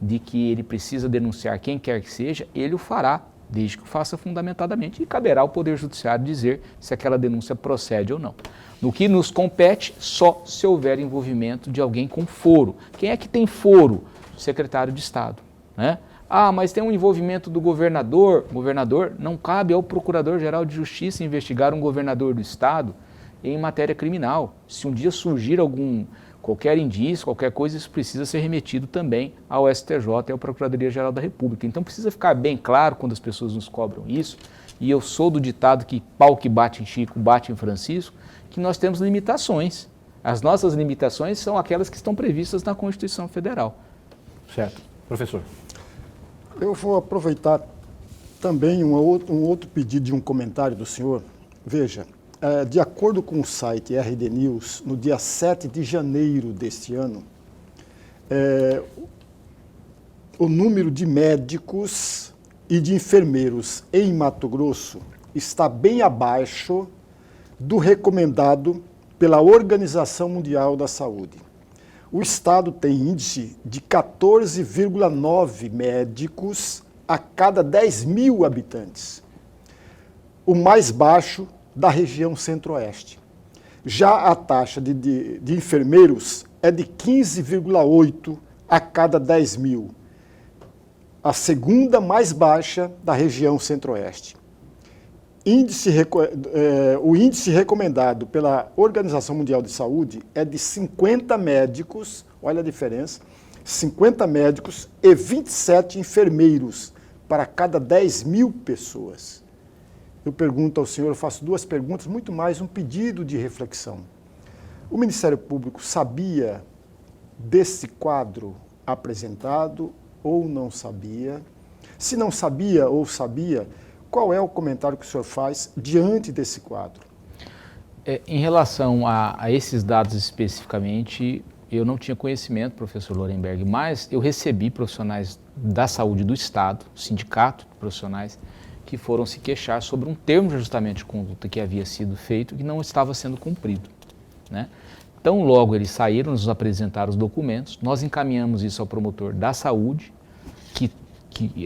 de que ele precisa denunciar quem quer que seja, ele o fará, desde que o faça fundamentadamente, e caberá ao Poder Judiciário dizer se aquela denúncia procede ou não. No que nos compete, só se houver envolvimento de alguém com foro. Quem é que tem foro? O secretário de Estado, né? Ah, mas tem um envolvimento do governador. Governador, não cabe ao Procurador-Geral de Justiça investigar um governador do Estado em matéria criminal. Se um dia surgir qualquer indício, qualquer coisa, isso precisa ser remetido também ao STJ e à Procuradoria-Geral da República. Então precisa ficar bem claro quando as pessoas nos cobram isso, e eu sou do ditado que pau que bate em Chico, bate em Francisco, que nós temos limitações. As nossas limitações são aquelas que estão previstas na Constituição Federal. Certo. Professor. Eu vou aproveitar também um outro pedido de um comentário do senhor. Veja, de acordo com o site RD News, no dia 7 de janeiro deste ano, o número de médicos e de enfermeiros em Mato Grosso está bem abaixo do recomendado pela Organização Mundial da Saúde. O estado tem índice de 14,9 médicos a cada 10 mil habitantes, o mais baixo da região centro-oeste. Já a taxa de enfermeiros é de 15,8 a cada 10 mil, a segunda mais baixa da região centro-oeste. O índice recomendado pela Organização Mundial de Saúde é de 50 médicos, olha a diferença, 50 médicos e 27 enfermeiros para cada 10 mil pessoas. Eu pergunto ao senhor, eu faço duas perguntas, muito mais um pedido de reflexão. O Ministério Público sabia desse quadro apresentado ou não sabia? Se não sabia ou sabia, qual é o comentário que o senhor faz diante desse quadro? Em relação a esses dados especificamente, eu não tinha conhecimento, professor Lorenberg, mas eu recebi profissionais da saúde do Estado, sindicato de profissionais, que foram se queixar sobre um termo de ajustamento de conduta que havia sido feito e que não estava sendo cumprido, né? Então, logo eles saíram, nos apresentaram os documentos, nós encaminhamos isso ao promotor da saúde, que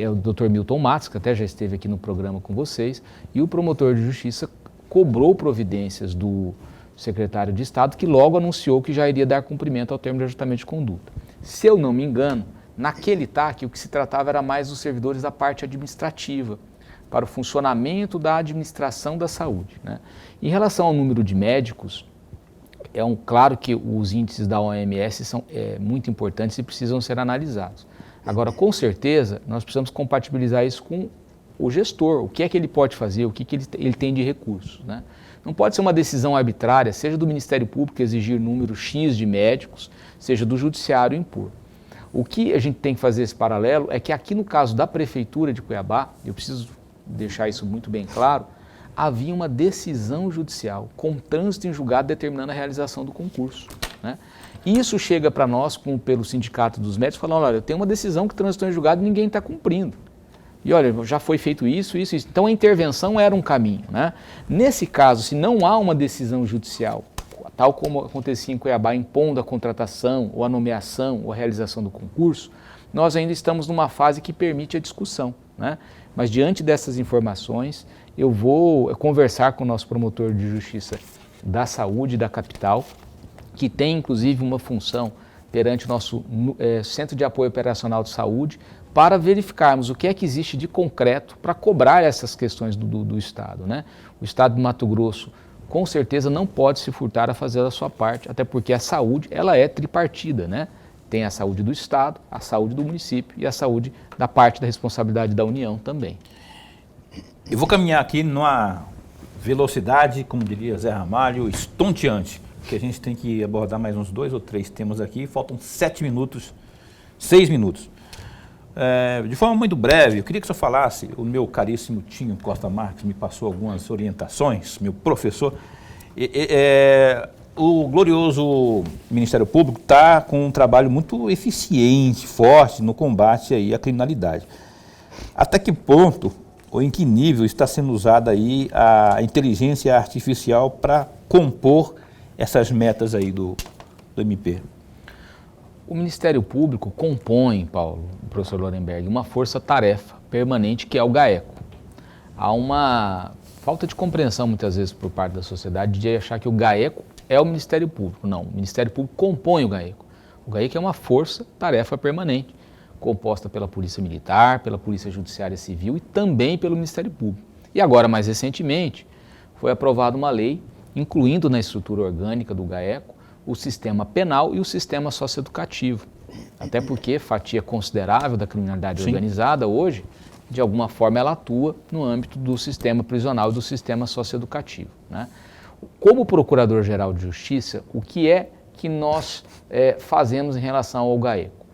é o Dr. Milton Matos, que até já esteve aqui no programa com vocês, e o promotor de justiça cobrou providências do secretário de Estado, que logo anunciou que já iria dar cumprimento ao termo de ajustamento de conduta. Se eu não me engano, naquele TAC, o que se tratava era mais dos servidores da parte administrativa, para o funcionamento da administração da saúde, né? Em relação ao número de médicos, claro que os índices da OMS são muito importantes e precisam ser analisados. Agora, com certeza, nós precisamos compatibilizar isso com o gestor, o que é que ele pode fazer, o que ele tem de recursos, né? Não pode ser uma decisão arbitrária, seja do Ministério Público exigir número X de médicos, seja do Judiciário impor. O que a gente tem que fazer esse paralelo é que aqui no caso da Prefeitura de Cuiabá, eu preciso deixar isso muito bem claro, havia uma decisão judicial com trânsito em julgado determinando a realização do concurso, né? E isso chega para nós, pelo Sindicato dos Médicos, falando, olha, eu tenho uma decisão que transitou em julgado e ninguém está cumprindo. E olha, já foi feito isso. Então a intervenção era um caminho, né? Nesse caso, se não há uma decisão judicial, tal como acontecia em Cuiabá, impondo a contratação, ou a nomeação, ou a realização do concurso, nós ainda estamos numa fase que permite a discussão, né? Mas diante dessas informações, eu vou conversar com o nosso promotor de justiça da saúde da capital, que tem inclusive uma função perante o nosso Centro de Apoio Operacional de Saúde, para verificarmos o que é que existe de concreto para cobrar essas questões do Estado, né? O Estado do Mato Grosso com certeza não pode se furtar a fazer a sua parte, até porque a saúde ela é tripartida, né? Tem a saúde do Estado, a saúde do município e a saúde da parte da responsabilidade da União também. Eu vou caminhar aqui numa velocidade, como diria Zé Ramalho, estonteante, porque a gente tem que abordar mais uns 2 ou 3 temas aqui, faltam 7 minutos, 6 minutos. De forma muito breve, eu queria que o senhor falasse, o meu caríssimo Tinho Costa Marques me passou algumas orientações, meu professor. O glorioso Ministério Público está com um trabalho muito eficiente, forte no combate aí à criminalidade. Até que ponto ou em que nível está sendo usada aí a inteligência artificial para compor essas metas aí do MP? O Ministério Público compõe, Paulo, o professor Lorenberg, uma força-tarefa permanente que é o GAECO. Há uma falta de compreensão muitas vezes por parte da sociedade de achar que o GAECO é o Ministério Público. Não, o Ministério Público compõe o GAECO. O GAECO é uma força-tarefa permanente, composta pela Polícia Militar, pela Polícia Judiciária Civil e também pelo Ministério Público. E agora, mais recentemente, foi aprovada uma lei incluindo na estrutura orgânica do GAECO o sistema penal e o sistema socioeducativo. Até porque fatia considerável da criminalidade organizada hoje, de alguma forma ela atua no âmbito do sistema prisional e do sistema socioeducativo, né? Como Procurador-Geral de Justiça, o que é que nós fazemos em relação ao GAECO?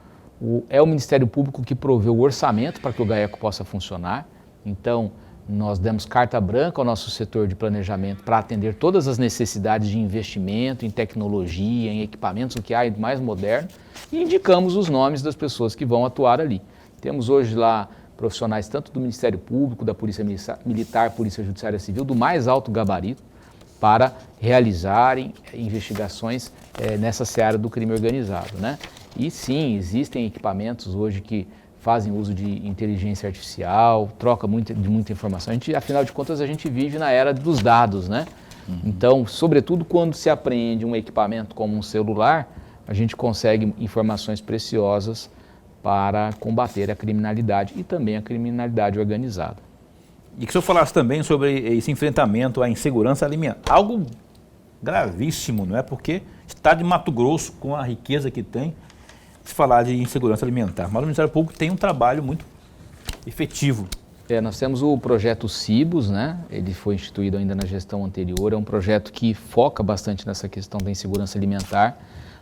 É o Ministério Público que provê o orçamento para que o GAECO possa funcionar. Então, nós demos carta branca ao nosso setor de planejamento para atender todas as necessidades de investimento em tecnologia, em equipamentos, o que há de mais moderno, e indicamos os nomes das pessoas que vão atuar ali. Temos hoje lá profissionais tanto do Ministério Público, da Polícia Militar, Polícia Judiciária Civil, do mais alto gabarito, para realizarem investigações nessa seara do crime organizado, né? E sim, existem equipamentos hoje que fazem uso de inteligência artificial, troca de muita informação. Afinal de contas, a gente vive na era dos dados, né? Então, sobretudo quando se apreende um equipamento como um celular, a gente consegue informações preciosas para combater a criminalidade e também a criminalidade organizada. E que o senhor falasse também sobre esse enfrentamento à insegurança alimentar. Algo gravíssimo, não é? Porque está de Mato Grosso, com a riqueza que tem, se falar de insegurança alimentar. Mas o Ministério Público tem um trabalho muito efetivo. Nós temos o projeto CIBOS, né? Ele foi instituído ainda na gestão anterior, é um projeto que foca bastante nessa questão da insegurança alimentar.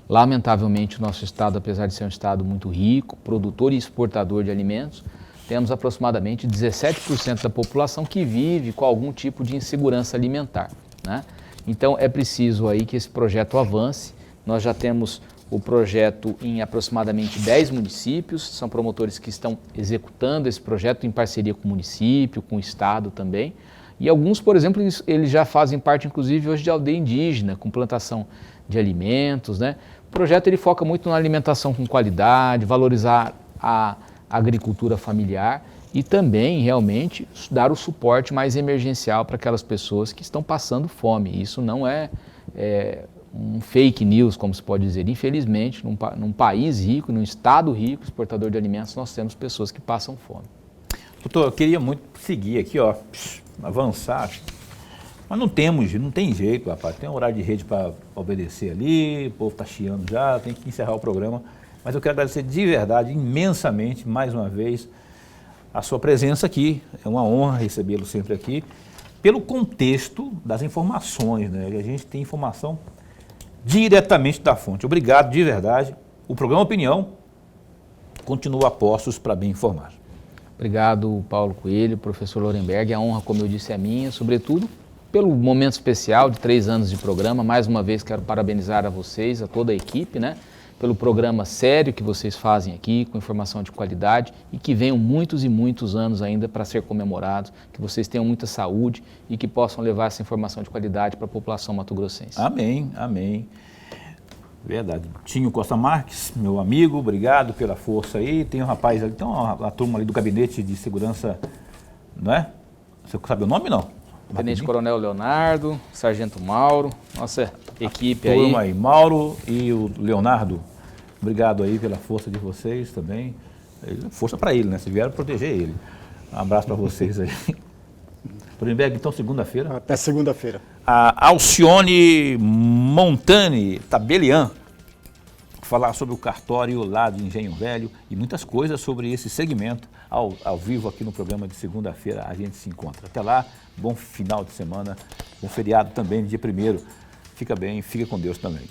Lamentavelmente, o nosso estado, apesar de ser um estado muito rico, produtor e exportador de alimentos, temos aproximadamente 17% da população que vive com algum tipo de insegurança alimentar, né? Então, é preciso aí que esse projeto avance. Nós já temos o projeto em aproximadamente 10 municípios, são promotores que estão executando esse projeto em parceria com o município, com o estado também. E alguns, por exemplo, eles já fazem parte, inclusive, hoje de aldeia indígena, com plantação de alimentos, né? O projeto ele foca muito na alimentação com qualidade, valorizar a agricultura familiar e também, realmente, dar o suporte mais emergencial para aquelas pessoas que estão passando fome. Isso não é um fake news, como se pode dizer. Infelizmente, num país rico, num estado rico, exportador de alimentos, nós temos pessoas que passam fome. Doutor, eu queria muito seguir aqui, ó, avançar, mas não tem jeito, rapaz. Tem um horário de rede para obedecer ali, o povo está chiando já, tem que encerrar o programa. Mas eu quero agradecer de verdade, imensamente, mais uma vez, a sua presença aqui. É uma honra recebê-lo sempre aqui, pelo contexto das informações, né? A gente tem informação diretamente da fonte. Obrigado, de verdade. O programa Opinião continua a postos para bem informar. Obrigado, Paulo Coelho, professor Lorenberg. A honra, como eu disse, é minha, sobretudo pelo momento especial de 3 anos de programa. Mais uma vez, quero parabenizar a vocês, a toda a equipe, né? Pelo programa sério que vocês fazem aqui, com informação de qualidade e que venham muitos e muitos anos ainda para ser comemorados, que vocês tenham muita saúde e que possam levar essa informação de qualidade para a população mato-grossense. Amém, amém. Verdade. Tinho Costa Marques, meu amigo, obrigado pela força aí. Tem um rapaz ali, tem uma turma ali do Gabinete de Segurança, não é? Você sabe o nome, não? Tenente Coronel Leonardo, Sargento Mauro, nossa equipe aí. Turma aí, Mauro e o Leonardo, obrigado aí pela força de vocês também. Força para ele, né? Vocês vieram proteger ele. Um abraço para vocês aí. Lorenberg, então, segunda-feira. Até segunda-feira. A Alcione Montani Tabelian falar sobre o cartório lá de Engenho Velho e muitas coisas sobre esse segmento ao vivo aqui no programa de segunda-feira. A gente se encontra. Até lá, bom final de semana, bom feriado também, dia 1º. Fica bem, fica com Deus também.